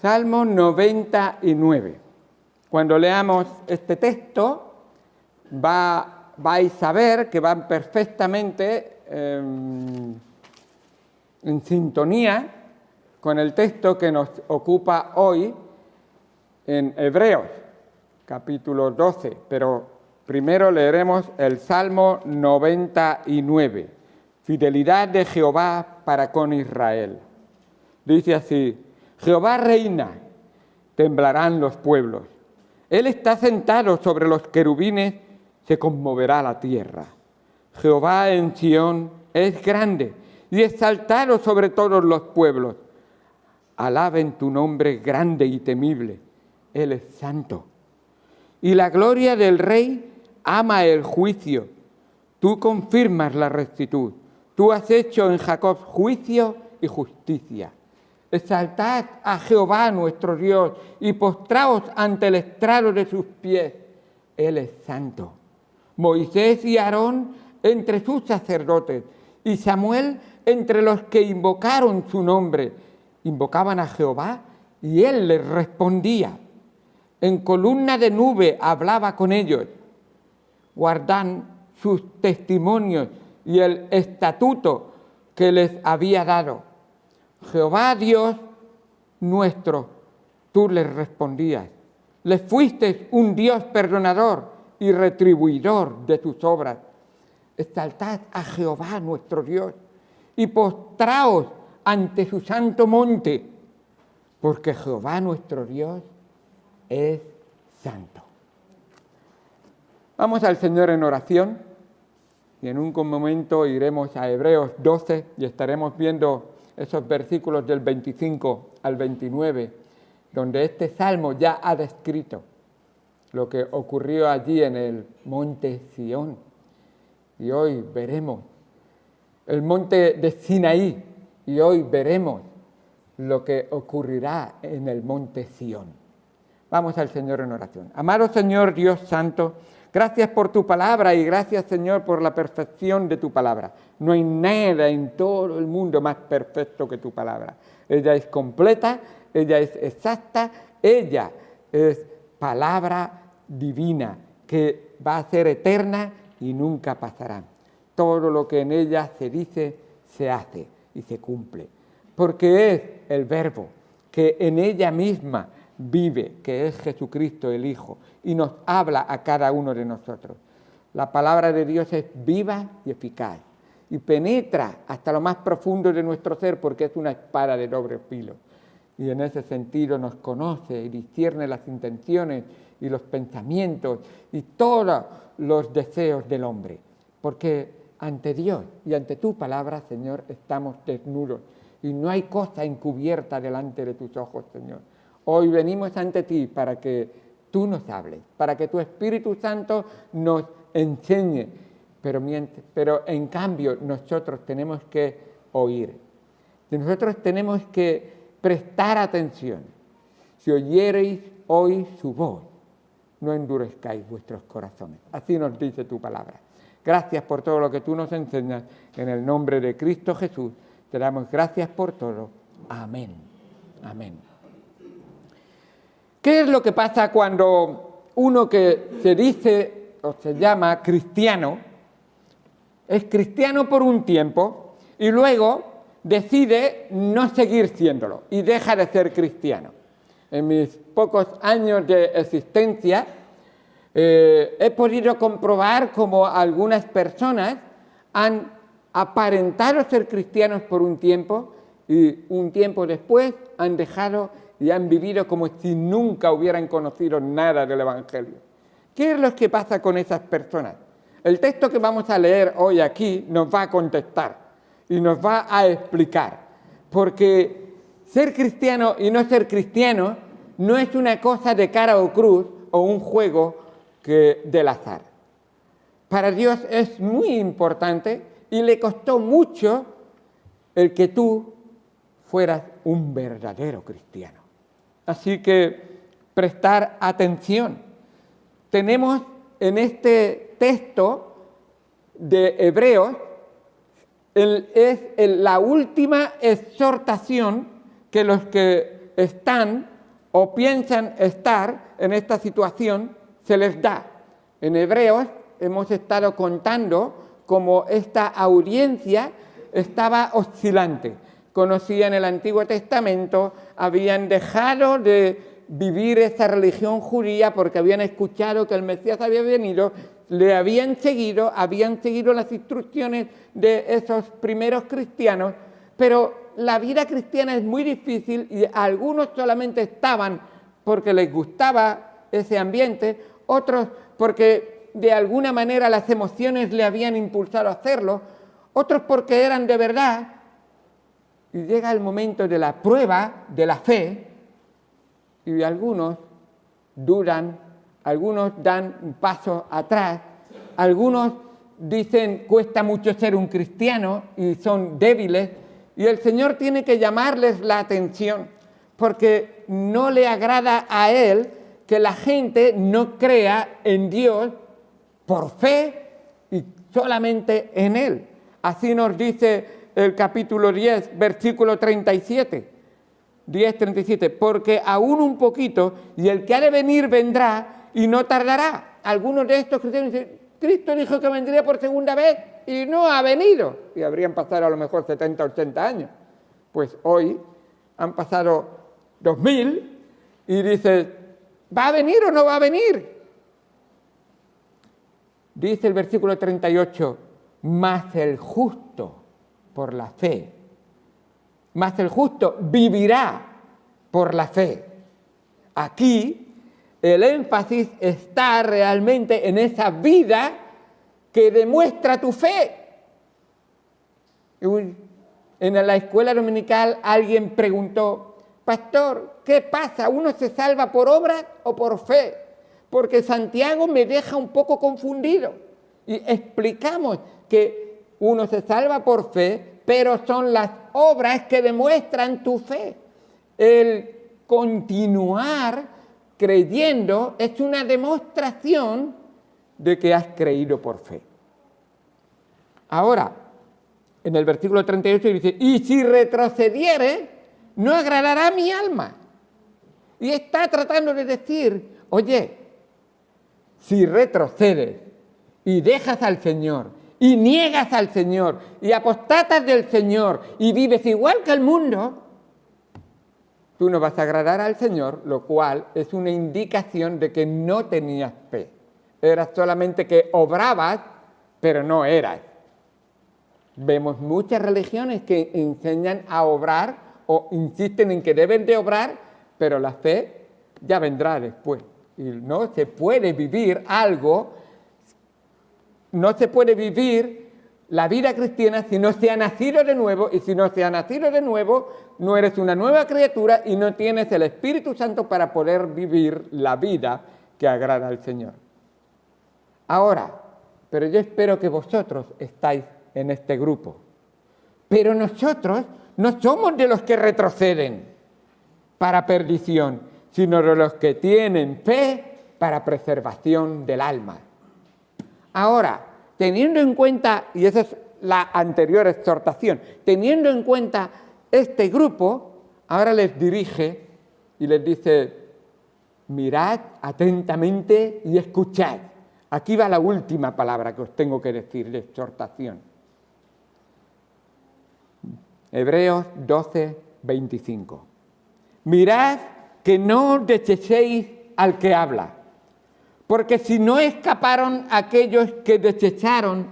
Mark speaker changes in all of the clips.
Speaker 1: Salmo 99. Cuando leamos este texto, vais a ver que van perfectamente en sintonía con el texto que nos ocupa hoy en Hebreos, capítulo 12. Pero primero leeremos el Salmo 99. Fidelidad de Jehová para con Israel. Dice así: Jehová reina, temblarán los pueblos. Él está sentado sobre los querubines, se conmoverá la tierra. Jehová en Sión es grande y exaltado sobre todos los pueblos. Alaben tu nombre grande y temible. Él es santo. Y la gloria del Rey ama el juicio. Tú confirmas la rectitud. Tú has hecho en Jacob juicio y justicia. Exaltad a Jehová nuestro Dios y postraos ante el estrado de sus pies. Él es santo. Moisés y Aarón entre sus sacerdotes y Samuel entre los que invocaron su nombre. Invocaban a Jehová y él les respondía. En columna de nube hablaba con ellos. Guardan sus testimonios y el estatuto que les había dado. Jehová Dios nuestro, tú les respondías. Les fuiste un Dios perdonador y retribuidor de tus obras. Exaltad a Jehová nuestro Dios y postraos ante su santo monte, porque Jehová nuestro Dios es santo. Vamos al Señor en oración y en un momento iremos a Hebreos 12 y estaremos viendo esos versículos del 25 al 29, donde este salmo ya ha descrito lo que ocurrió allí en el monte Sión. Y hoy veremos el monte de Sinaí, y hoy veremos lo que ocurrirá en el monte Sión. Vamos al Señor en oración. Amado Señor Dios Santo, gracias por tu palabra y gracias, Señor, por la perfección de tu palabra. No hay nada en todo el mundo más perfecto que tu palabra. Ella es completa, ella es exacta, ella es palabra divina que va a ser eterna y nunca pasará. Todo lo que en ella se dice, se hace y se cumple. Porque es el Verbo que en ella misma vive, que es Jesucristo el Hijo, y nos habla a cada uno de nosotros. La palabra de Dios es viva y eficaz, y penetra hasta lo más profundo de nuestro ser, porque es una espada de doble filo. Y en ese sentido nos conoce y discierne las intenciones y los pensamientos y todos los deseos del hombre. Porque ante Dios y ante tu palabra, Señor, estamos desnudos, y no hay cosa encubierta delante de tus ojos, Señor. Hoy venimos ante ti para que tú nos hables, para que tu Espíritu Santo nos enseñe, pero en cambio nosotros tenemos que oír. Nosotros tenemos que prestar atención. Si oyereis hoy su voz, no endurezcáis vuestros corazones. Así nos dice tu palabra. Gracias por todo lo que tú nos enseñas. En el nombre de Cristo Jesús, te damos gracias por todo. Amén. Amén. ¿Qué es lo que pasa cuando uno que se dice o se llama cristiano, es cristiano por un tiempo y luego decide no seguir siéndolo y deja de ser cristiano? En mis pocos años de existencia he podido comprobar cómo algunas personas han aparentado ser cristianos por un tiempo y un tiempo después han dejado y han vivido como si nunca hubieran conocido nada del Evangelio. ¿Qué es lo que pasa con esas personas? El texto que vamos a leer hoy aquí nos va a contestar y nos va a explicar, porque ser cristiano y no ser cristiano no es una cosa de cara o cruz o un juego del azar. Para Dios es muy importante y le costó mucho el que tú fueras un verdadero cristiano. Así que prestar atención. Tenemos en este texto de Hebreos la última exhortación que los que están o piensan estar en esta situación, se les da. En Hebreos hemos estado contando cómo esta audiencia estaba oscilante. Conocían el Antiguo Testamento, habían dejado de vivir esa religión judía porque habían escuchado que el Mesías había venido, le habían seguido las instrucciones de esos primeros cristianos, pero la vida cristiana es muy difícil y algunos solamente estaban porque les gustaba ese ambiente, otros porque de alguna manera las emociones le habían impulsado a hacerlo, otros porque eran de verdad. Y llega el momento de la prueba de la fe y algunos dudan, algunos dan un paso atrás, algunos dicen cuesta mucho ser un cristiano y son débiles, y el Señor tiene que llamarles la atención porque no le agrada a Él que la gente no crea en Dios por fe y solamente en Él. Así nos dice el capítulo 10, versículo 37. 10:37, porque aún un poquito, y el que ha de venir vendrá y no tardará. Algunos de estos cristianos dicen, Cristo dijo que vendría por segunda vez y no ha venido. Y habrían pasado a lo mejor 70 o 80 años. Pues hoy han pasado 2000 y dices, ¿va a venir o no va a venir? Dice el versículo 38, mas el justo por la fe, mas el justo vivirá por la fe. Aquí el énfasis está realmente en esa vida que demuestra tu fe. En la escuela dominical alguien preguntó, pastor, ¿qué pasa? ¿Uno se salva por obra o por fe? Porque Santiago me deja un poco confundido. Y explicamos que uno se salva por fe, pero son las obras que demuestran tu fe. El continuar creyendo es una demostración de que has creído por fe. Ahora, en el versículo 38 dice, y si retrocediere, no agradará a mi alma. Y está tratando de decir, oye, si retrocedes y dejas al Señor, y niegas al Señor, y apostatas del Señor, y vives igual que el mundo, tú no vas a agradar al Señor, lo cual es una indicación de que no tenías fe. Eras solamente que obrabas, pero no eras. Vemos muchas religiones que enseñan a obrar o insisten en que deben de obrar, pero la fe ya vendrá después. Y no se puede vivir algo, no se puede vivir la vida cristiana si no se ha nacido de nuevo, y si no se ha nacido de nuevo, no eres una nueva criatura y no tienes el Espíritu Santo para poder vivir la vida que agrada al Señor. Ahora, pero yo espero que vosotros estáis en este grupo. Pero nosotros no somos de los que retroceden para perdición, sino de los que tienen fe para preservación del alma. Ahora, teniendo en cuenta, y esa es la anterior exhortación, teniendo en cuenta este grupo, ahora les dirige y les dice, mirad atentamente y escuchad. Aquí va la última palabra que os tengo que decir de exhortación. Hebreos 12:25. Mirad que no desechéis al que habla, porque si no escaparon aquellos que desecharon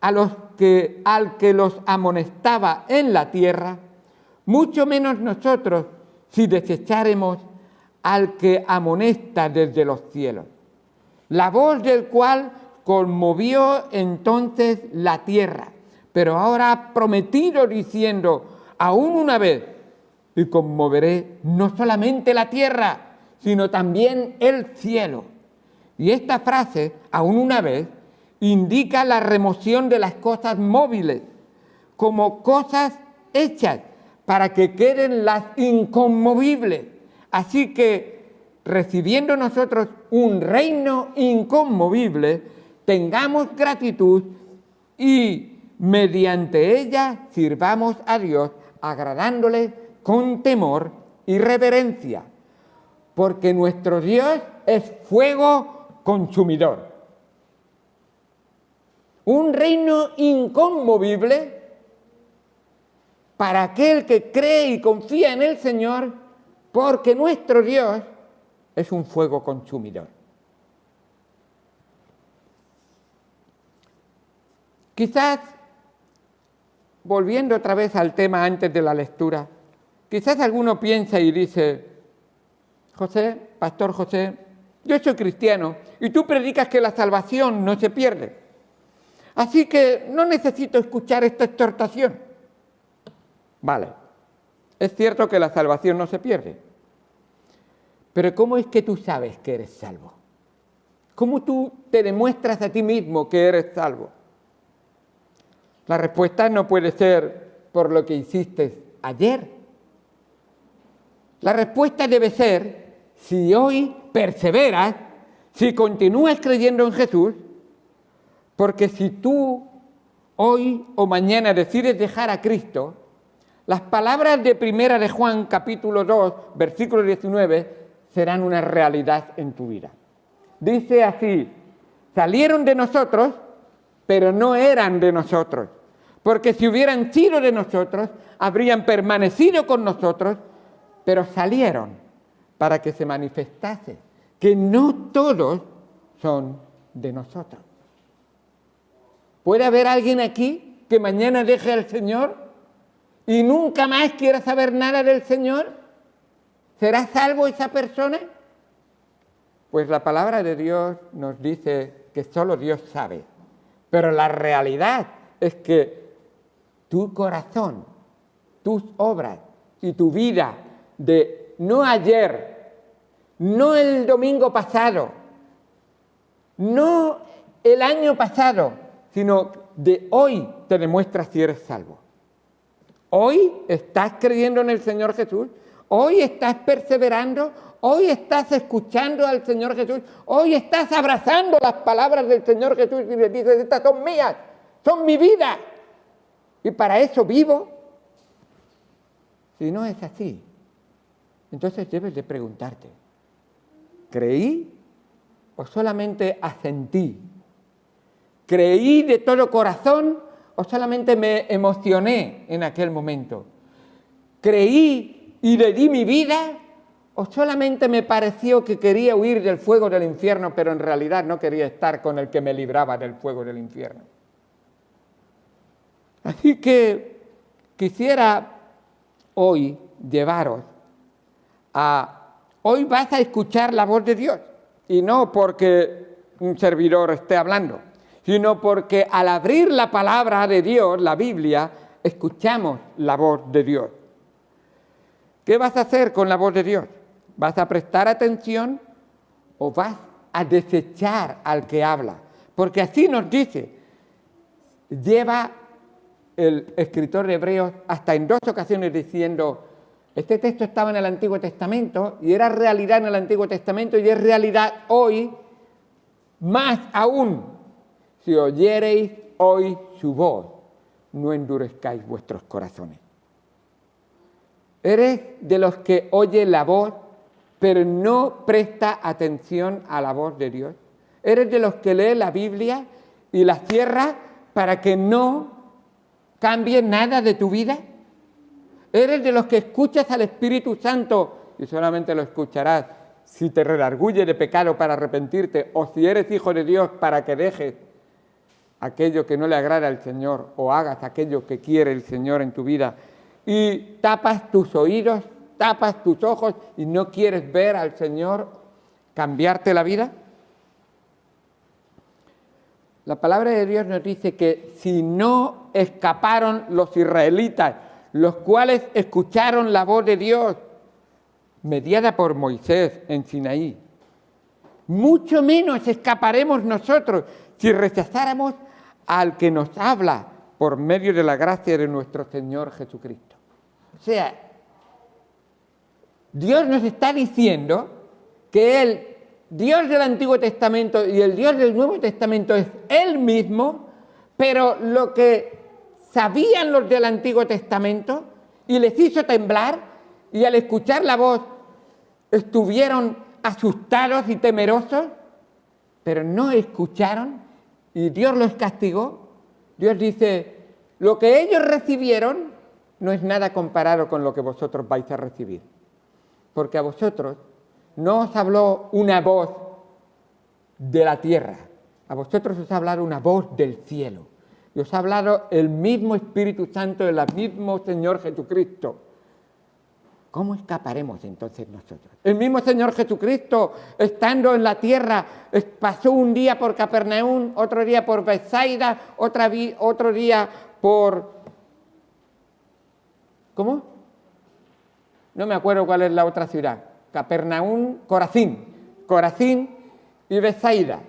Speaker 1: al que los amonestaba en la tierra, mucho menos nosotros si desecháremos al que amonesta desde los cielos, la voz del cual conmovió entonces la tierra, pero ahora ha prometido diciendo, aún una vez, y conmoveré no solamente la tierra, sino también el cielo. Y esta frase, aún una vez, indica la remoción de las cosas móviles, como cosas hechas para que queden las inconmovibles. Así que, recibiendo nosotros un reino inconmovible, tengamos gratitud y mediante ella sirvamos a Dios, agradándole con temor y reverencia, porque nuestro Dios es fuego consumidor. Un reino inconmovible para aquel que cree y confía en el Señor, porque nuestro Dios es un fuego consumidor. Quizás, volviendo otra vez al tema antes de la lectura, quizás alguno piensa y dice: José, Pastor José, yo soy cristiano y tú predicas que la salvación no se pierde, así que no necesito escuchar esta exhortación. Vale, es cierto que la salvación no se pierde, pero ¿cómo es que tú sabes que eres salvo? ¿Cómo tú te demuestras a ti mismo que eres salvo? La respuesta no puede ser por lo que hiciste ayer. La respuesta debe ser si hoy perseveras, si continúas creyendo en Jesús, porque si tú hoy o mañana decides dejar a Cristo, las palabras de Primera de Juan, capítulo 2, versículo 19, serán una realidad en tu vida. Dice así: salieron de nosotros, pero no eran de nosotros, porque si hubieran sido de nosotros, habrían permanecido con nosotros, pero salieron para que se manifestase que no todos son de nosotros. ¿Puede haber alguien aquí que mañana deje al Señor y nunca más quiera saber nada del Señor? ¿Será salvo esa persona? Pues la palabra de Dios nos dice que solo Dios sabe, pero la realidad es que tu corazón, tus obras y tu vida de no ayer, no el domingo pasado, no el año pasado, sino de hoy te demuestras si eres salvo. Hoy estás creyendo en el Señor Jesús, hoy estás perseverando, hoy estás escuchando al Señor Jesús, hoy estás abrazando las palabras del Señor Jesús y le dices: estas son mías, son mi vida, y para eso vivo. Si no es así, entonces debes de preguntarte: ¿creí o solamente asentí? ¿Creí de todo corazón o solamente me emocioné en aquel momento? ¿Creí y le di mi vida o solamente me pareció que quería huir del fuego del infierno, pero en realidad no quería estar con el que me libraba del fuego del infierno? Así que quisiera hoy llevaros a... Hoy vas a escuchar la voz de Dios, y no porque un servidor esté hablando, sino porque al abrir la palabra de Dios, la Biblia, escuchamos la voz de Dios. ¿Qué vas a hacer con la voz de Dios? ¿Vas a prestar atención o vas a desechar al que habla? Porque así nos dice, lleva el escritor de Hebreos hasta en 2 ocasiones diciendo: este texto estaba en el Antiguo Testamento y era realidad en el Antiguo Testamento y es realidad hoy, más aún, si oyereis hoy su voz, no endurezcáis vuestros corazones. ¿Eres de los que oye la voz, pero no presta atención a la voz de Dios? ¿Eres de los que lee la Biblia y la cierra para que no cambie nada de tu vida? ¿Eres de los que escuchas al Espíritu Santo y solamente lo escucharás si te redarguye de pecado para arrepentirte, o si eres hijo de Dios para que dejes aquello que no le agrada al Señor o hagas aquello que quiere el Señor en tu vida, y tapas tus oídos, tapas tus ojos y no quieres ver al Señor cambiarte la vida? La palabra de Dios nos dice que si no escaparon los israelitas, los cuales escucharon la voz de Dios mediada por Moisés en Sinaí, mucho menos escaparemos nosotros si rechazáramos al que nos habla por medio de la gracia de nuestro Señor Jesucristo. O sea, Dios nos está diciendo que el Dios del Antiguo Testamento y el Dios del Nuevo Testamento es Él mismo, pero lo que sabían los del Antiguo Testamento y les hizo temblar y al escuchar la voz estuvieron asustados y temerosos, pero no escucharon y Dios los castigó. Dios dice, lo que ellos recibieron no es nada comparado con lo que vosotros vais a recibir, porque a vosotros no os habló una voz de la tierra, a vosotros os ha hablado una voz del cielo, y os ha hablado el mismo Espíritu Santo, el mismo Señor Jesucristo. ¿Cómo escaparemos entonces nosotros? El mismo Señor Jesucristo, estando en la tierra, pasó un día por Capernaum, otro día por Betsaida, otro día por... ¿Cómo? No me acuerdo cuál es la otra ciudad. Capernaum, Corazín y Betsaida.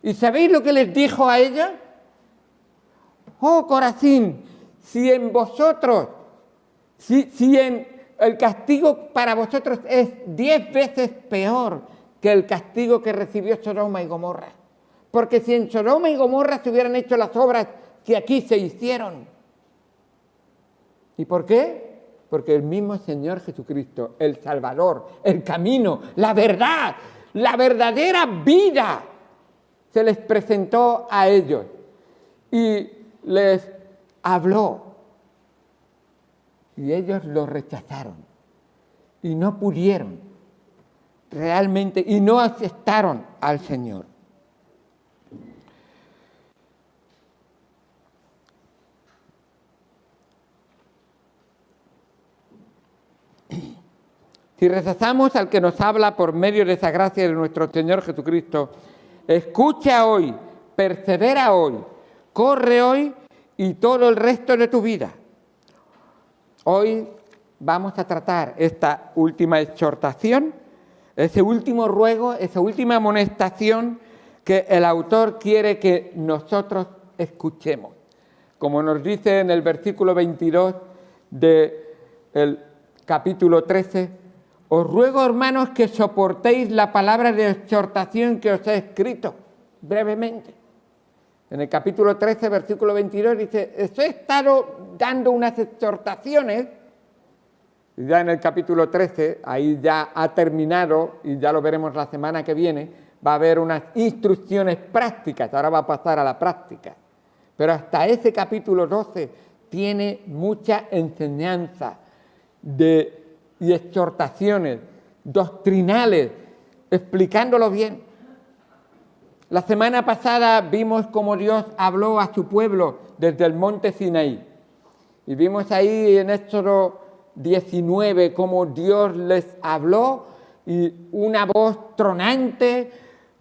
Speaker 1: ¿Y sabéis lo que les dijo a ellos? Oh, Corazín, si en vosotros, el castigo para vosotros es 10 veces peor que el castigo que recibió Sodoma y Gomorra. Porque si en Sodoma y Gomorra se hubieran hecho las obras que aquí se hicieron. ¿Y por qué? Porque el mismo Señor Jesucristo, el Salvador, el camino, la verdad, la verdadera vida, se les presentó a ellos y les habló. Y ellos lo rechazaron y no pudieron realmente y no aceptaron al Señor. Si rechazamos al que nos habla por medio de esa gracia de nuestro Señor Jesucristo, escucha hoy, persevera hoy, corre hoy y todo el resto de tu vida. Hoy vamos a tratar esta última exhortación, ese último ruego, esa última amonestación que el autor quiere que nosotros escuchemos. Como nos dice en el versículo 22 del capítulo 13, os ruego, hermanos, que soportéis la palabra de exhortación que os he escrito brevemente. En el capítulo 13, versículo 22, dice, os he estado dando unas exhortaciones, y ya en el capítulo 13, ahí ya ha terminado, y ya lo veremos la semana que viene, va a haber unas instrucciones prácticas, ahora va a pasar a la práctica. Pero hasta ese capítulo 12 tiene mucha enseñanza y exhortaciones doctrinales, explicándolo bien. La semana pasada vimos cómo Dios habló a su pueblo desde el monte Sinaí. Y vimos ahí en Éxodo 19 cómo Dios les habló y una voz tronante,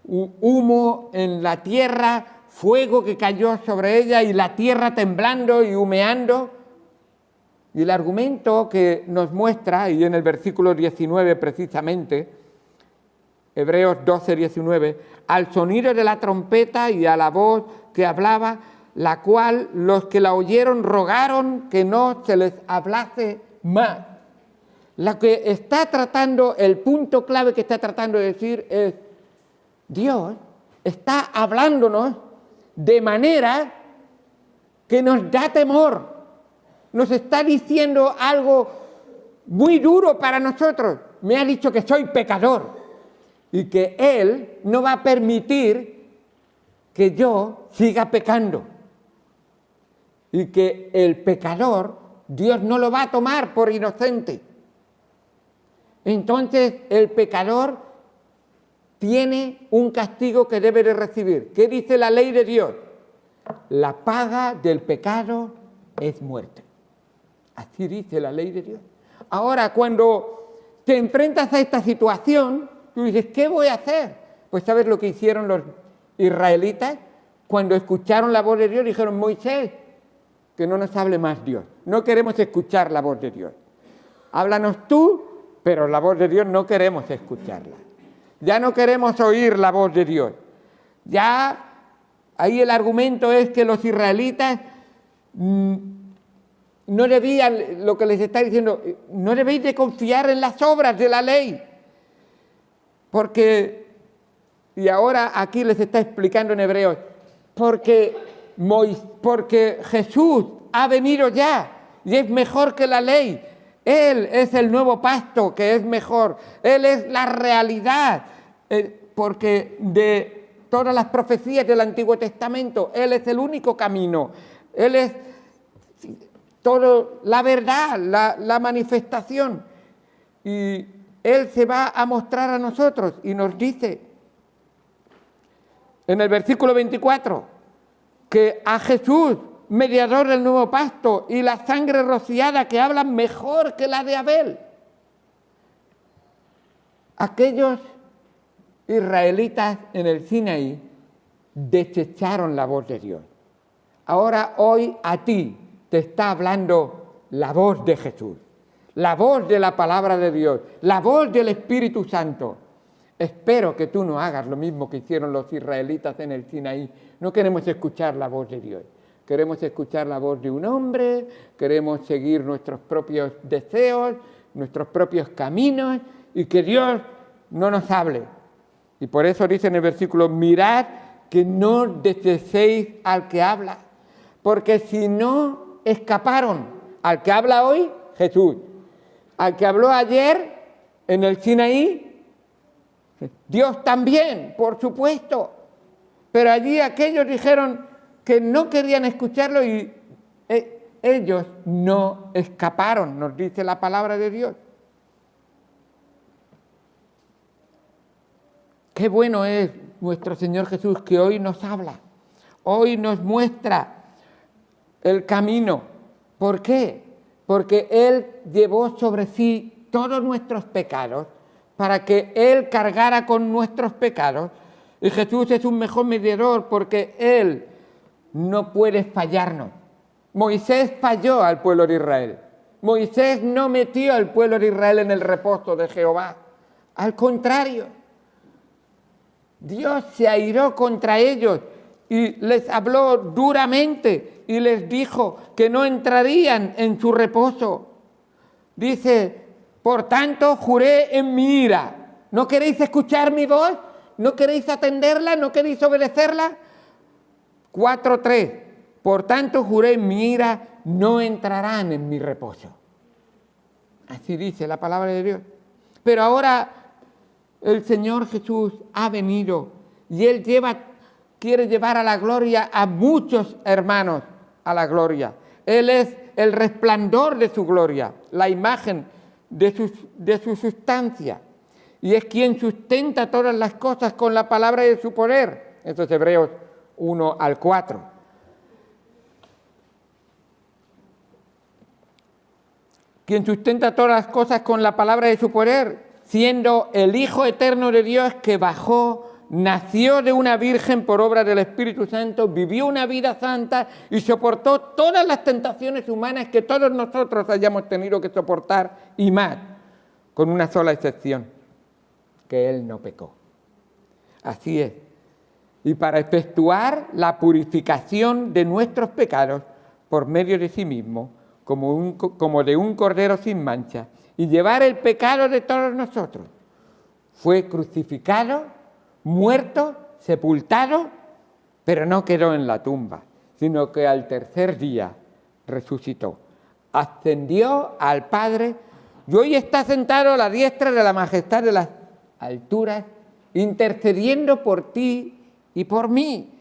Speaker 1: un humo en la tierra, fuego que cayó sobre ella y la tierra temblando y humeando. Y el argumento que nos muestra, y en el versículo 19 precisamente, Hebreos 12, 19, al sonido de la trompeta y a la voz que hablaba, la cual los que la oyeron rogaron que no se les hablase más. Lo que está tratando, el punto clave que está tratando de decir es, Dios está hablándonos de manera que nos da temor. Nos está diciendo algo muy duro para nosotros. Me ha dicho que soy pecador y que Él no va a permitir que yo siga pecando. Y que el pecador, Dios no lo va a tomar por inocente. Entonces, el pecador tiene un castigo que debe de recibir. ¿Qué dice la ley de Dios? La paga del pecado es muerte. Así dice la ley de Dios. Ahora, cuando te enfrentas a esta situación, tú dices, ¿qué voy a hacer? Pues ¿sabes lo que hicieron los israelitas? Cuando escucharon la voz de Dios, dijeron, Moisés, que no nos hable más Dios. No queremos escuchar la voz de Dios. Háblanos tú, pero la voz de Dios no queremos escucharla. Ya no queremos oír la voz de Dios. Ya, ahí el argumento es que los israelitas no debían, lo que les está diciendo, no debéis de confiar en las obras de la ley. Porque, y ahora aquí les está explicando en Hebreos, porque Jesús ha venido ya y es mejor que la ley. Él es el nuevo pacto que es mejor. Él es la realidad, porque de todas las profecías del Antiguo Testamento, Él es el único camino. Él es todo la verdad, la manifestación. Y Él se va a mostrar a nosotros y nos dice en el versículo 24 que a Jesús, mediador del nuevo pacto, y la sangre rociada que hablan mejor que la de Abel. Aquellos israelitas en el Sinaí desecharon la voz de Dios. Ahora, hoy a ti te está hablando la voz de Jesús, la voz de la palabra de Dios, la voz del Espíritu Santo. Espero que tú no hagas lo mismo que hicieron los israelitas en el Sinaí. No queremos escuchar la voz de Dios. Queremos escuchar la voz de un hombre, queremos seguir nuestros propios deseos, nuestros propios caminos, y que Dios no nos hable. Y por eso dice en el versículo, mirad que no deseéis al que habla, porque si no escaparon al que habla hoy, Jesús, al que habló ayer en el Sinaí, Dios también, por supuesto, pero allí aquellos dijeron que no querían escucharlo y ellos no escaparon, nos dice la palabra de Dios. Qué bueno es nuestro Señor Jesús, que hoy nos habla, hoy nos muestra el camino. ¿Por qué? Porque Él llevó sobre sí todos nuestros pecados para que Él cargara con nuestros pecados. Y Jesús es un mejor mediador porque Él no puede fallarnos. Moisés falló al pueblo de Israel. Moisés no metió al pueblo de Israel en el reposo de Jehová. Al contrario, Dios se airó contra ellos y les habló duramente y les dijo que no entrarían en su reposo. Dice, por tanto, juré en mi ira. ¿No queréis escuchar mi voz? ¿No queréis atenderla? ¿No queréis obedecerla? 4:3. Por tanto, juré en mi ira, no entrarán en mi reposo. Así dice la palabra de Dios. Pero ahora el Señor Jesús ha venido y Él quiere llevar a la gloria a muchos hermanos a la gloria. Él es el resplandor de su gloria, la imagen de su sustancia. Y es quien sustenta todas las cosas con la palabra de su poder. Esto es Hebreos 1-4. Quien sustenta todas las cosas con la palabra de su poder, siendo el Hijo eterno de Dios que bajó, nació de una virgen por obra del Espíritu Santo, vivió una vida santa y soportó todas las tentaciones humanas que todos nosotros hayamos tenido que soportar y más, con una sola excepción, que Él no pecó. Así es. Y para efectuar la purificación de nuestros pecados por medio de sí mismo, como de un cordero sin mancha, y llevar el pecado de todos nosotros, fue crucificado, muerto, sepultado, pero no quedó en la tumba, sino que al tercer día resucitó, ascendió al Padre y hoy está sentado a la diestra de la majestad de las alturas, intercediendo por ti y por mí,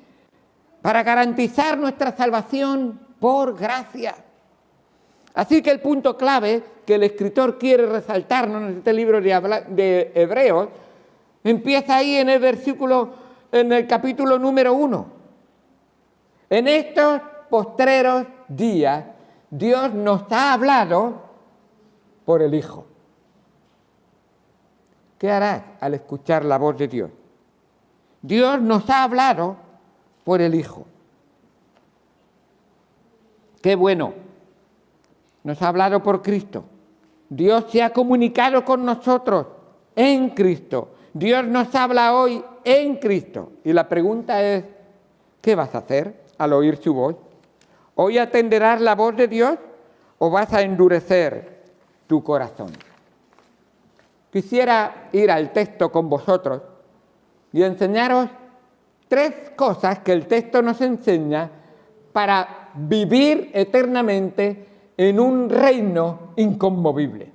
Speaker 1: para garantizar nuestra salvación por gracia. Así que el punto clave que el escritor quiere resaltarnos en este libro de Hebreos empieza ahí en el capítulo número 1. En estos postreros días, Dios nos ha hablado por el Hijo. ¿Qué harás al escuchar la voz de Dios? Dios nos ha hablado por el Hijo. ¡Qué bueno! Nos ha hablado por Cristo. Dios se ha comunicado con nosotros en Cristo. Dios nos habla hoy en Cristo. Y la pregunta es, ¿qué vas a hacer al oír su voz? ¿Hoy atenderás la voz de Dios o vas a endurecer tu corazón? Quisiera ir al texto con vosotros y enseñaros 3 cosas que el texto nos enseña para vivir eternamente en un reino inconmovible.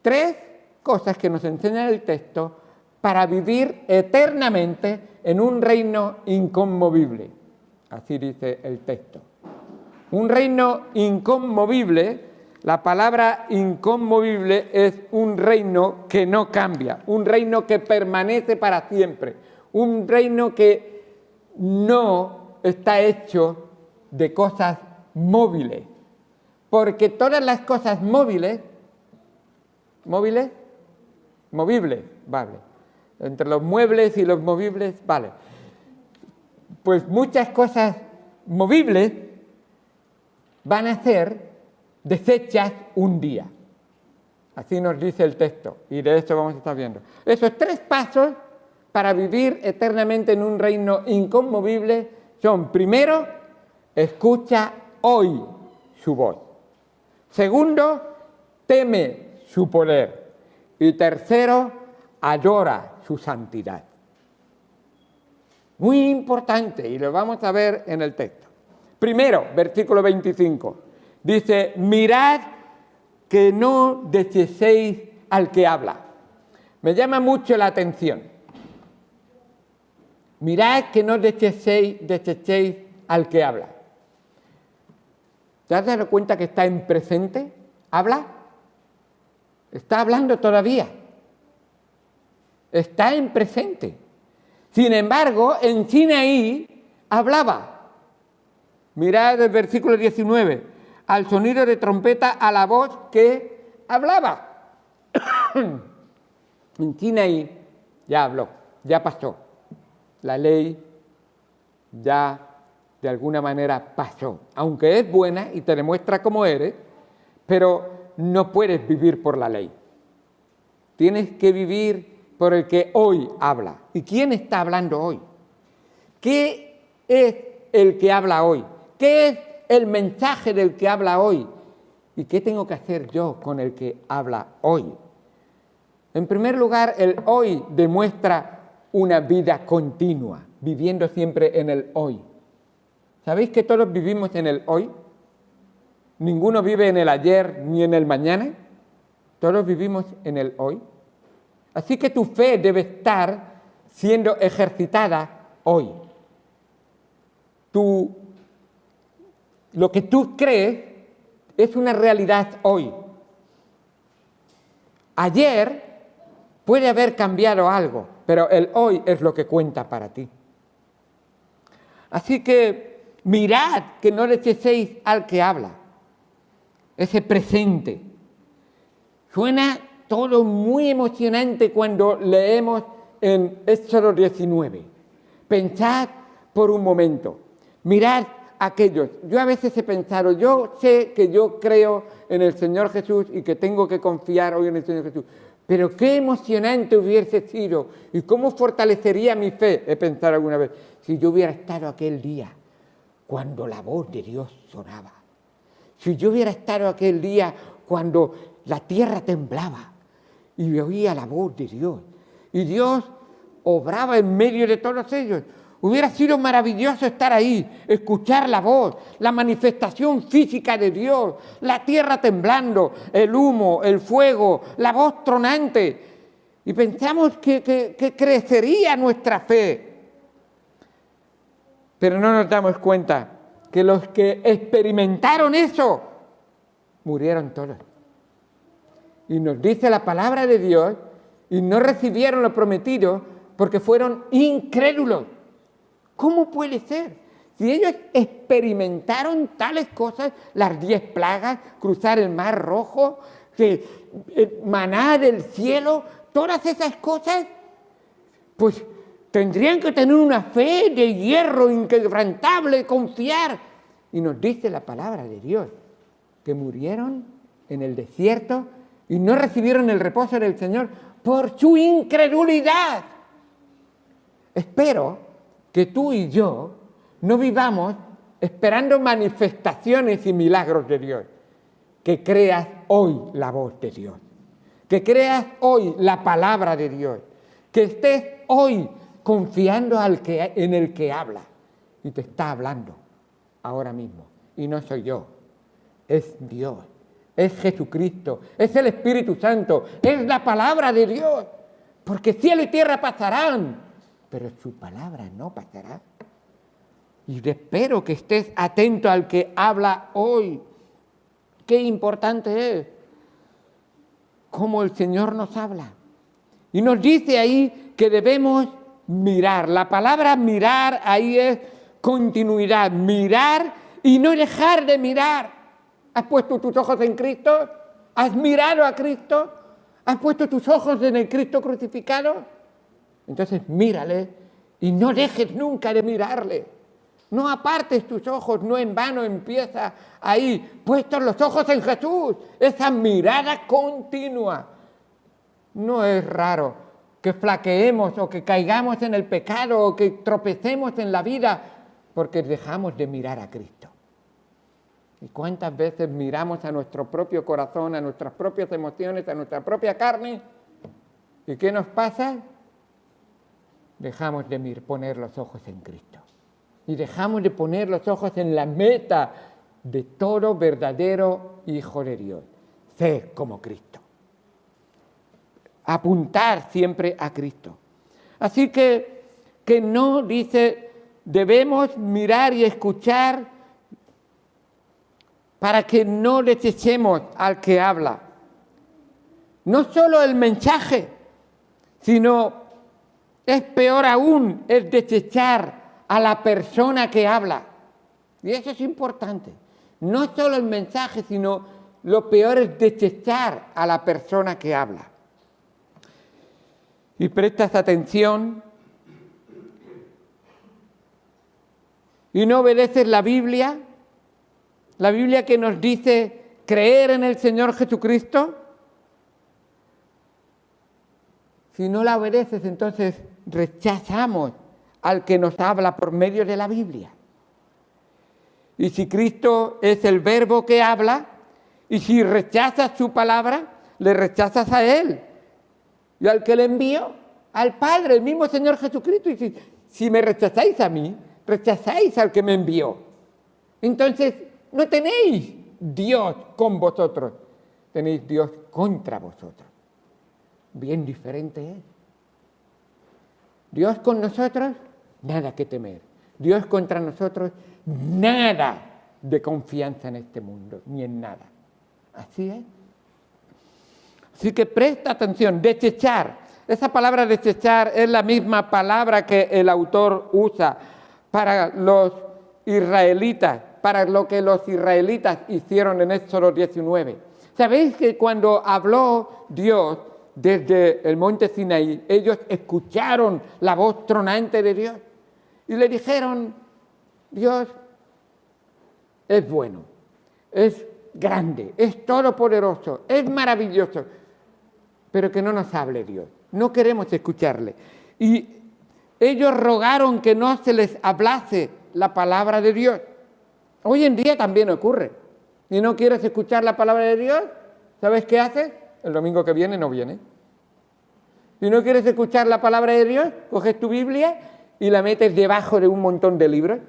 Speaker 1: 3 cosas que nos enseña el texto para vivir eternamente en un reino inconmovible. Así dice el texto. Un reino inconmovible, la palabra inconmovible es un reino que no cambia, un reino que permanece para siempre, un reino que no está hecho de cosas móviles, porque todas las cosas movibles, vale, entre los muebles y los movibles, vale, pues muchas cosas movibles van a ser desechas un día. Así nos dice el texto, y de esto vamos a estar viendo. Esos 3 pasos para vivir eternamente en un reino inconmovible son: primero, escucha hoy su voz. Segundo, teme su poder. Y tercero, adora su santidad. Muy importante, y lo vamos a ver en el texto. Primero, versículo 25, dice: mirad que no desechéis al que habla. Me llama mucho la atención. Mirad que no desechéis al que habla. ¿Te has dado cuenta que está en presente? ¿Habla? Está hablando todavía. Está en presente. Sin embargo, en Sinaí hablaba. Mirad el versículo 19. Al sonido de trompeta, a la voz que hablaba. En Sinaí ya habló, ya pasó. La ley ya de alguna manera pasó. Aunque es buena y te demuestra cómo eres, pero no puedes vivir por la ley. Tienes que vivir por el que hoy habla. ¿Y quién está hablando hoy? ¿Qué es el que habla hoy? ¿Qué es el mensaje del que habla hoy? ¿Y qué tengo que hacer yo con el que habla hoy? En primer lugar, el hoy demuestra una vida continua, viviendo siempre en el hoy. ¿Sabéis que todos vivimos en el hoy? Ninguno vive en el ayer ni en el mañana. Todos vivimos en el hoy. Así que tu fe debe estar siendo ejercitada hoy. Lo que tú crees es una realidad hoy. Ayer puede haber cambiado algo, pero el hoy es lo que cuenta para ti. Así que mirad que no desechéis al que habla. Ese presente. Suena todo muy emocionante cuando leemos en Éxodo 19. Pensad por un momento. Mirad aquellos. Yo a veces he pensado, yo sé que yo creo en el Señor Jesús y que tengo que confiar hoy en el Señor Jesús. Pero qué emocionante hubiese sido y cómo fortalecería mi fe, he pensado alguna vez, si yo hubiera estado aquel día cuando la voz de Dios sonaba. Si yo hubiera estado aquel día cuando la tierra temblaba y oía la voz de Dios y Dios obraba en medio de todos ellos. Hubiera sido maravilloso estar ahí, escuchar la voz, la manifestación física de Dios, la tierra temblando, el humo, el fuego, la voz tronante. Y pensamos que crecería nuestra fe. Pero no nos damos cuenta que los que experimentaron eso, murieron todos. Y nos dice la palabra de Dios, y no recibieron lo prometido porque fueron incrédulos. ¿Cómo puede ser? Si ellos experimentaron tales cosas, las 10 plagas, cruzar el mar rojo, maná del cielo, todas esas cosas, pues tendrían que tener una fe de hierro inquebrantable, confiar. Y nos dice la palabra de Dios, que murieron en el desierto y no recibieron el reposo del Señor por su incredulidad. Espero que tú y yo no vivamos esperando manifestaciones y milagros de Dios. Que creas hoy la voz de Dios. Que creas hoy la palabra de Dios. Que estés hoy confiando en el que habla. Y te está hablando ahora mismo. Y no soy yo, es Dios, es Jesucristo, es el Espíritu Santo, es la palabra de Dios. Porque cielo y tierra pasarán, pero su palabra no pasará. Y espero que estés atento al que habla hoy. Qué importante es cómo el Señor nos habla. Y nos dice ahí que debemos mirar. La palabra mirar ahí es continuidad. Mirar y no dejar de mirar. ¿Has puesto tus ojos en Cristo? ¿Has mirado a Cristo? ¿Has puesto tus ojos en el Cristo crucificado? Entonces mírale y no dejes nunca de mirarle. No apartes tus ojos, no en vano empieza ahí, puestos los ojos en Jesús, esa mirada continua. No es raro que flaqueemos o que caigamos en el pecado o que tropecemos en la vida porque dejamos de mirar a Cristo. ¿Y cuántas veces miramos a nuestro propio corazón, a nuestras propias emociones, a nuestra propia carne? ¿Y qué nos pasa? Dejamos de poner los ojos en Cristo. Y dejamos de poner los ojos en la meta de todo verdadero hijo de Dios. Ser como Cristo. Apuntar siempre a Cristo. Así que no dice, debemos mirar y escuchar para que no desechemos al que habla. No solo el mensaje, sino es peor aún el desechar a la persona que habla. Y eso es importante. No solo el mensaje, sino lo peor es desechar a la persona que habla. Y prestas atención y no obedeces la Biblia que nos dice creer en el Señor Jesucristo. Si no la obedeces, entonces rechazamos al que nos habla por medio de la Biblia. Y si Cristo es el verbo que habla, y si rechazas su palabra, le rechazas a Él. Y al que le envió, al Padre, el mismo Señor Jesucristo. Y si me rechazáis a mí, rechazáis al que me envió. Entonces, no tenéis Dios con vosotros, tenéis Dios contra vosotros. Bien diferente es. Dios con nosotros, nada que temer. Dios contra nosotros, nada de confianza en este mundo, ni en nada. Así es. Así que presta atención, desechar. Esa palabra desechar es la misma palabra que el autor usa para los israelitas, para lo que los israelitas hicieron en Éxodo 19. ¿Sabéis que cuando habló Dios desde el monte Sinaí, ellos escucharon la voz tronante de Dios y le dijeron, Dios es bueno, es grande, es todopoderoso, es maravilloso, pero que no nos hable Dios, no queremos escucharle. Y ellos rogaron que no se les hablase la palabra de Dios. Hoy en día también ocurre. Si no quieres escuchar la palabra de Dios, ¿sabes qué haces? El domingo que viene no viene. Si no quieres escuchar la palabra de Dios, coges tu Biblia y la metes debajo de un montón de libros.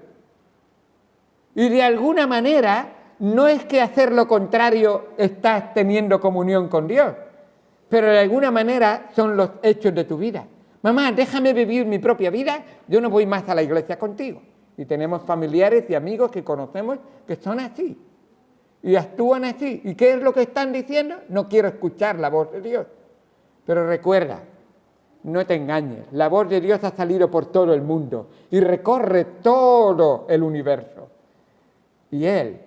Speaker 1: Y de alguna manera, no es que hacer lo contrario estás teniendo comunión con Dios, pero de alguna manera son los hechos de tu vida. Mamá, déjame vivir mi propia vida, yo no voy más a la iglesia contigo. Y tenemos familiares y amigos que conocemos que son así. Y actúan así. ¿Y qué es lo que están diciendo? No quiero escuchar la voz de Dios. Pero recuerda, no te engañes. La voz de Dios ha salido por todo el mundo y recorre todo el universo. Y Él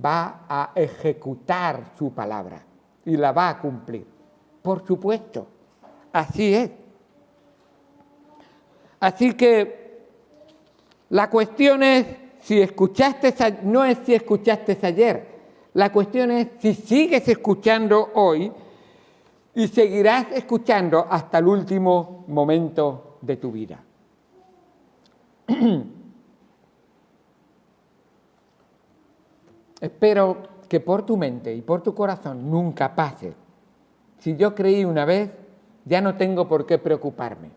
Speaker 1: va a ejecutar su palabra y la va a cumplir. Por supuesto, así es. Así que la cuestión es no es si escuchaste ayer. La cuestión es si sigues escuchando hoy y seguirás escuchando hasta el último momento de tu vida. Espero que por tu mente y por tu corazón nunca pase. Si yo creí una vez, ya no tengo por qué preocuparme.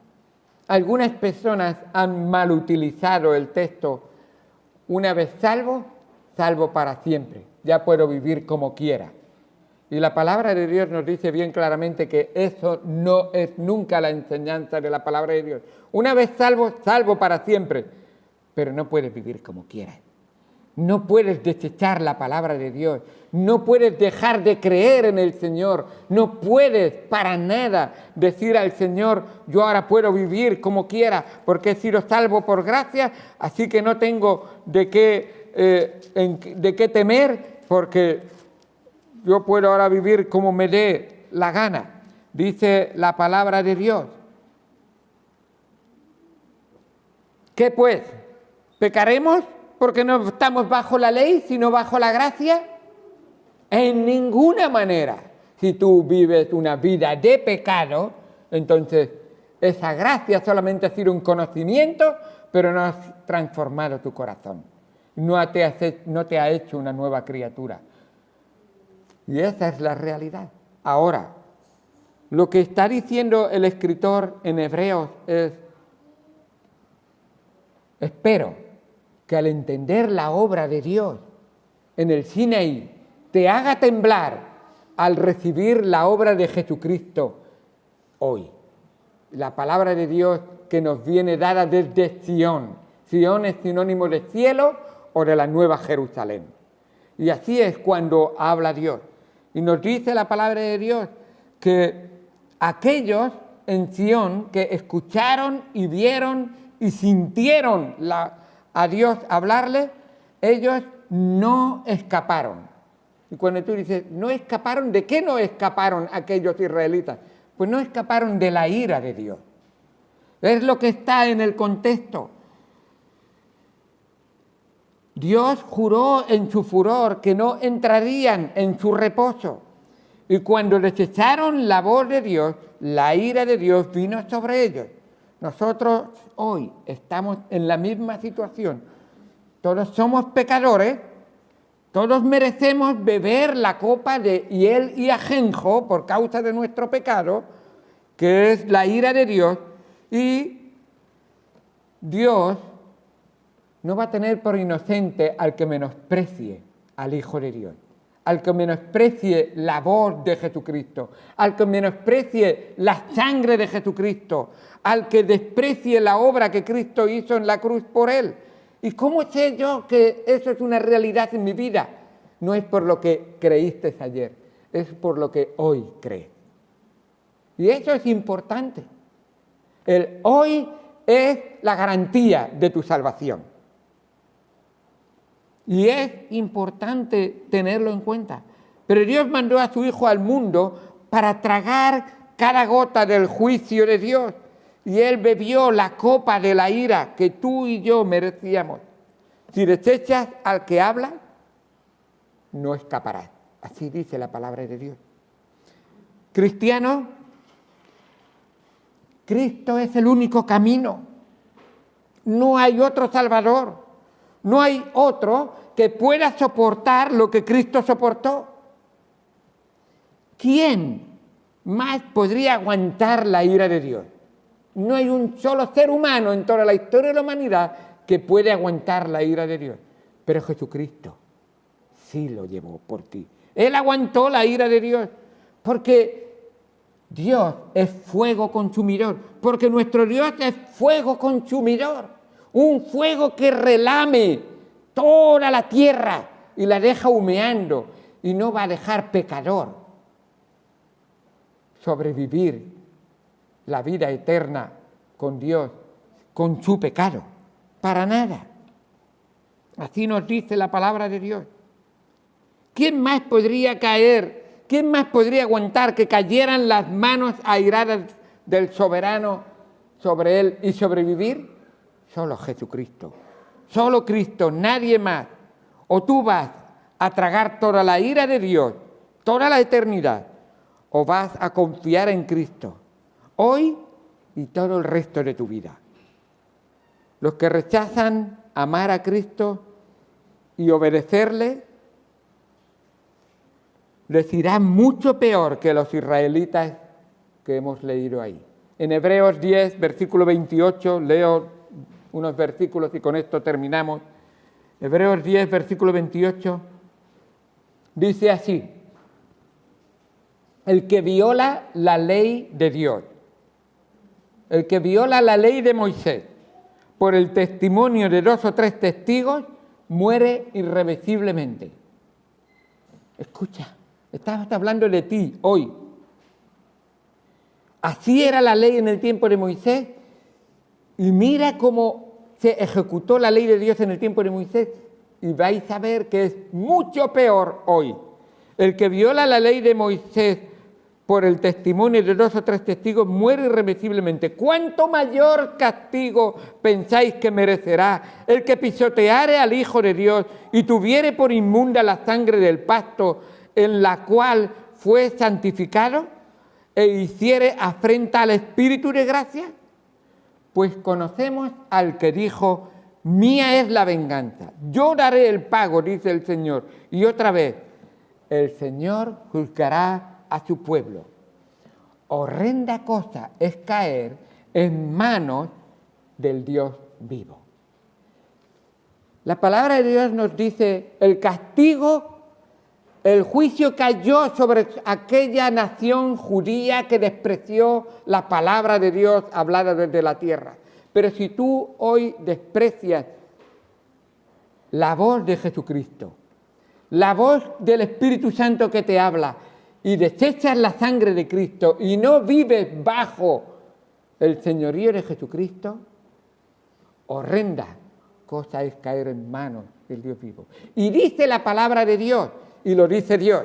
Speaker 1: Algunas personas han mal utilizado el texto, una vez salvo, salvo para siempre, ya puedo vivir como quiera. Y la palabra de Dios nos dice bien claramente que eso no es nunca la enseñanza de la palabra de Dios. Una vez salvo, salvo para siempre, pero no puedes vivir como quieras. No puedes desechar la palabra de Dios, no puedes dejar de creer en el Señor, no puedes para nada decir al Señor, yo ahora puedo vivir como quiera, porque he sido salvo por gracia, así que no tengo de qué temer, porque yo puedo ahora vivir como me dé la gana, dice la palabra de Dios. ¿Qué pues? ¿Pecaremos porque no estamos bajo la ley, sino bajo la gracia? En ninguna manera. Si tú vives una vida de pecado, entonces esa gracia solamente ha sido un conocimiento, pero no has transformado tu corazón. No te ha hecho una nueva criatura. Y esa es la realidad. Ahora, lo que está diciendo el escritor en Hebreos es: espero que al entender la obra de Dios en el Sinaí te haga temblar al recibir la obra de Jesucristo hoy. La palabra de Dios que nos viene dada desde Sión. Sión es sinónimo de cielo o de la Nueva Jerusalén. Y así es cuando habla Dios. Y nos dice la palabra de Dios que aquellos en Sión que escucharon y vieron y sintieron a Dios hablarle, ellos no escaparon. Y cuando tú dices, ¿no escaparon? ¿De qué no escaparon aquellos israelitas? Pues no escaparon de la ira de Dios. Es lo que está en el contexto. Dios juró en su furor que no entrarían en su reposo. Y cuando desecharon la voz de Dios, la ira de Dios vino sobre ellos. Nosotros hoy estamos en la misma situación. Todos somos pecadores, todos merecemos beber la copa de hiel y ajenjo por causa de nuestro pecado, que es la ira de Dios, y Dios no va a tener por inocente al que menosprecie al Hijo de Dios, al que menosprecie la voz de Jesucristo, al que menosprecie la sangre de Jesucristo, al que desprecie la obra que Cristo hizo en la cruz por él. ¿Y cómo sé yo que eso es una realidad en mi vida? No es por lo que creíste ayer, es por lo que hoy crees. Y eso es importante. El hoy es la garantía de tu salvación. Y es importante tenerlo en cuenta. Pero Dios mandó a su Hijo al mundo para tragar cada gota del juicio de Dios. Y Él bebió la copa de la ira que tú y yo merecíamos. Si desechas al que habla, no escaparás. Así dice la palabra de Dios. Cristiano, Cristo es el único camino. No hay otro Salvador. No hay otro que pueda soportar lo que Cristo soportó. ¿Quién más podría aguantar la ira de Dios? No hay un solo ser humano en toda la historia de la humanidad que puede aguantar la ira de Dios. Pero Jesucristo sí lo llevó por ti. Él aguantó la ira de Dios porque Dios es fuego consumidor, porque nuestro Dios es fuego consumidor. Un fuego que relame toda la tierra y la deja humeando y no va a dejar pecador sobrevivir la vida eterna con Dios, con su pecado. Para nada. Así nos dice la palabra de Dios. ¿Quién más podría caer? ¿Quién más podría aguantar que cayeran las manos airadas del soberano sobre él y sobrevivir? Solo Jesucristo. Solo Cristo, nadie más. O tú vas a tragar toda la ira de Dios, toda la eternidad, o vas a confiar en Cristo, hoy y todo el resto de tu vida. Los que rechazan amar a Cristo y obedecerle, les irá mucho peor que los israelitas que hemos leído ahí. En Hebreos 10, versículo 28, leo unos versículos y con esto terminamos. Hebreos 10, versículo 28, dice así: el que viola la ley de Dios, el que viola la ley de Moisés, por el testimonio de 2 o 3 testigos, muere irreversiblemente. Escucha, estamos hablando de ti hoy. Así era la ley en el tiempo de Moisés, y mira cómo se ejecutó la ley de Dios en el tiempo de Moisés, y vais a ver que es mucho peor hoy. El que viola la ley de Moisés por el testimonio de 2 o 3 testigos muere irreversiblemente. ¿Cuánto mayor castigo pensáis que merecerá el que pisoteare al Hijo de Dios y tuviere por inmunda la sangre del pacto en la cual fue santificado e hiciere afrenta al Espíritu de gracia? Pues conocemos al que dijo: mía es la venganza, yo daré el pago, dice el Señor. Y otra vez, el Señor juzgará a su pueblo. Horrenda cosa es caer en manos del Dios vivo. La palabra de Dios nos dice: el castigo, el juicio cayó sobre aquella nación judía que despreció la palabra de Dios hablada desde la tierra. Pero si tú hoy desprecias la voz de Jesucristo, la voz del Espíritu Santo que te habla, y desechas la sangre de Cristo y no vives bajo el señorío de Jesucristo, horrenda cosa es caer en manos del Dios vivo. Y dice la palabra de Dios, y lo dice Dios: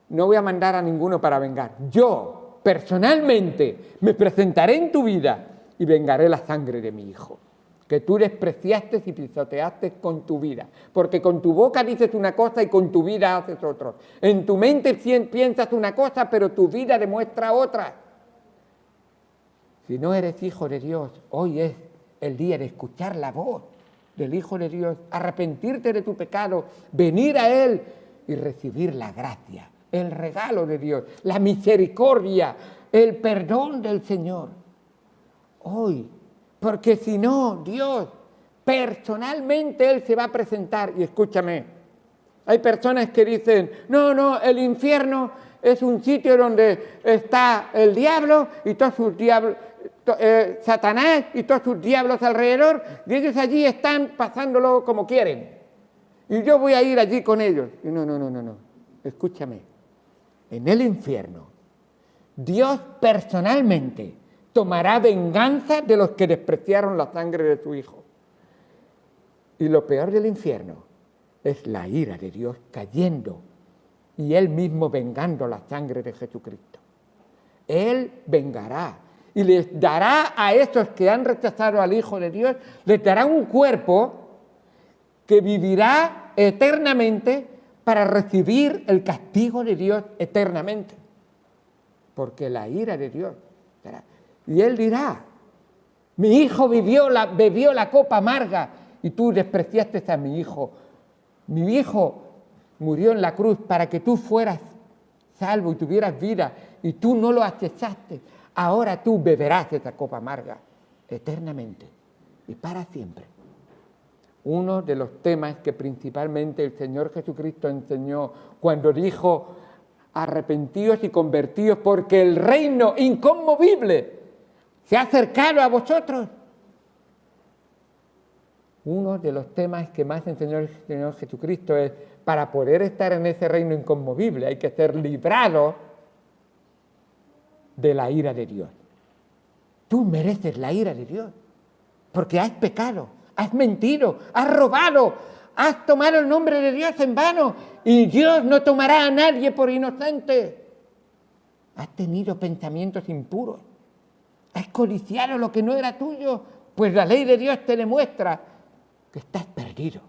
Speaker 1: no voy a mandar a ninguno para vengar. Yo, personalmente, me presentaré en tu vida y vengaré la sangre de mi Hijo, que tú despreciaste y pisoteaste con tu vida. Porque con tu boca dices una cosa y con tu vida haces otra. En tu mente piensas una cosa, pero tu vida demuestra otra. Si no eres hijo de Dios, hoy es el día de escuchar la voz del Hijo de Dios, arrepentirte de tu pecado, venir a Él y recibir la gracia, el regalo de Dios, la misericordia, el perdón del Señor. Hoy, porque si no, Dios, personalmente Él se va a presentar. Y escúchame, hay personas que dicen: no, el infierno es un sitio donde está el diablo y todos sus diablos, Satanás y todos sus diablos alrededor, y ellos allí están pasándolo como quieren. Y yo voy a ir allí con ellos. Y no. Escúchame, en el infierno, Dios personalmente tomará venganza de los que despreciaron la sangre de su Hijo. Y lo peor del infierno es la ira de Dios cayendo y Él mismo vengando la sangre de Jesucristo. Él vengará y les dará a esos que han rechazado al Hijo de Dios, les dará un cuerpo que vivirá eternamente para recibir el castigo de Dios eternamente. Porque la ira de Dios será. Y Él dirá: mi hijo bebió la copa amarga y tú despreciaste a mi hijo. Mi hijo murió en la cruz para que tú fueras salvo y tuvieras vida, y tú no lo aceptaste. Ahora tú beberás esa copa amarga eternamente y para siempre. Uno de los temas que principalmente el Señor Jesucristo enseñó cuando dijo: arrepentíos y convertíos porque el reino inconmovible se ha acercado a vosotros. Uno de los temas que más enseñó el Señor Jesucristo es: para poder estar en ese reino inconmovible hay que ser librado de la ira de Dios. Tú mereces la ira de Dios porque has pecado, has mentido, has robado, has tomado el nombre de Dios en vano, y Dios no tomará a nadie por inocente. Has tenido pensamientos impuros, has codiciado lo que no era tuyo, pues la ley de Dios te demuestra que estás perdido.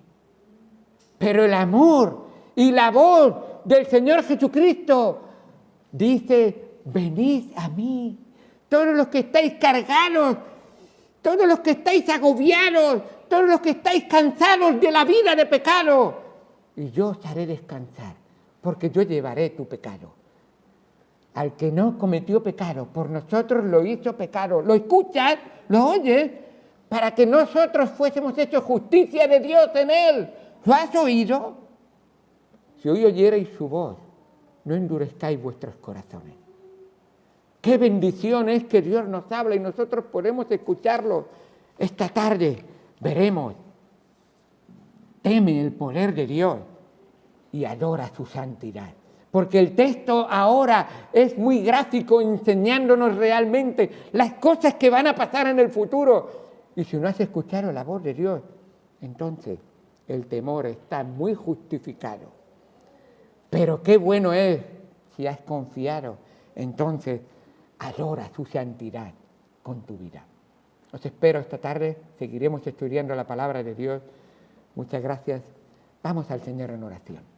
Speaker 1: Pero el amor y la voz del Señor Jesucristo dice: venid a mí, todos los que estáis cargados, todos los que estáis agobiados, todos los que estáis cansados de la vida de pecado, y yo os haré descansar, porque yo llevaré tu pecado. Al que no cometió pecado, por nosotros lo hizo pecado. ¿Lo escuchas? ¿Lo oyes? para que nosotros fuésemos hechos justicia de Dios en Él. ¿Lo has oído? Si hoy oyereis su voz, no endurezcáis vuestros corazones. Qué bendición es que Dios nos habla y nosotros podemos escucharlo esta tarde. Veremos. Teme el poder de Dios y adora su santidad. Porque el texto ahora es muy gráfico, enseñándonos realmente las cosas que van a pasar en el futuro. Y si no has escuchado la voz de Dios, entonces el temor está muy justificado. Pero qué bueno es si has confiado, entonces adora su santidad con tu vida. Os espero esta tarde, seguiremos estudiando la palabra de Dios. Muchas gracias. Vamos al Señor en oración.